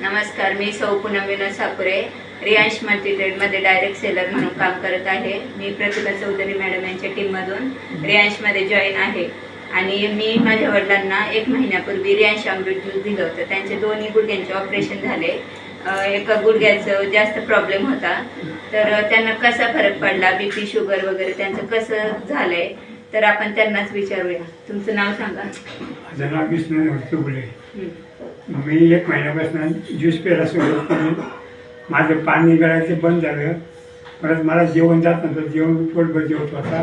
नमस्कार, मी सौ पूनम विनोद साकुरे रियांश मल्टी ट्रेडमध्ये डायरेक्ट सेलर म्हणून काम करत आहे। मी प्रतिभा चौधरी मॅडम यांच्या टीममधून रियांशमध्ये जॉईन आहे आणि मी माझ्या वडिलांना 1 महिन्यापूर्वी रियांश अमृत ज्यूस दिलं होतं। त्यांचे दोन्ही गुडघ्यांचे ऑपरेशन झाले। एका गुडघ्याचं जास्त प्रॉब्लेम होता, तर त्यांना कसा फरक पडला, बीपी शुगर वगैरे त्यांचं कसं झालंय, तर आपण त्यांनाच विचारूया। तुमचं नाव सांगा। माझं नाव विष्णू बोले। मी 1 महिन्यापासून ज्यूस प्यायला सुरुवात केली। माझं पाणी गळायचं बंद झालं, परत मला जेवण जात नव्हतं, जेवण पोटभर जेवत होता।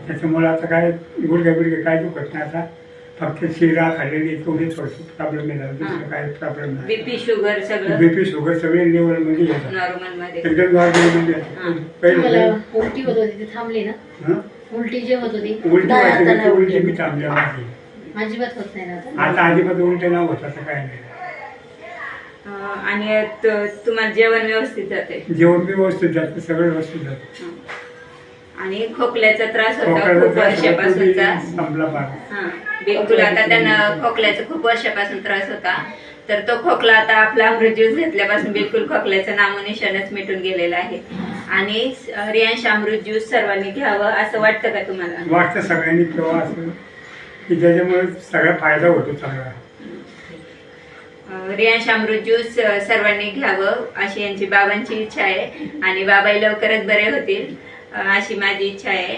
त्याच्यामुळे आता काय गुडघ्या काय दुखत नाही। आता फक्त शिरा खाल्लेली तेवढी थोडंसं प्रॉब्लेम येणार, दुसरं काय प्रॉब्लेम नाही। बीपी शुगर सगळं बीपी शुगर सगळे लेवलमध्ये येतात, नॉर्मलमध्ये एकदम नॉर्मलमध्ये येतात। पहिले उलटी होत होती ती थांबली ना? उलटी जे होत होती उलटी व्हायची, उलटी मी थांबल्या माझी अजिबात होत नाही ना आता अजिबात उलटे नाव होत असं काय नाही। आणि तुम्हाला जेवण व्यवस्थित जाते? जेवण बी व्यवस्थित जातं, सगळं व्यवस्थित जातं। आणि खोकल्याचा त्रास होता खूप वर्षापासूनचा, संपला पार। बिलकुल आता त्यांना खोकल्याचा खूप वर्षापासून त्रास होता, तर तो खोकला आता आपला अमृत ज्यूस घेतल्यापासून बिलकुल खोकल्याचं नामोनिशाणच मिटून गेलेलं आहे। आणि रियांश अमृत ज्यूस सर्वांनी घ्यावं असं वाटतं का तुम्हाला? वाटतं सगळ्यांनी प्यावं असं, की ज्याच्यामुळे सगळा फायदा होतो सगळा। रियांश अमृत ज्यूस सर्वांनी घ्यावं अशी यांची बाबांची इच्छा आहे आणि बाबाही लवकरच बरे होतील अशी माझी इच्छा आहे।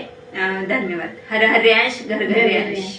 धन्यवाद। हर हर रियांश, घर घर रियांश।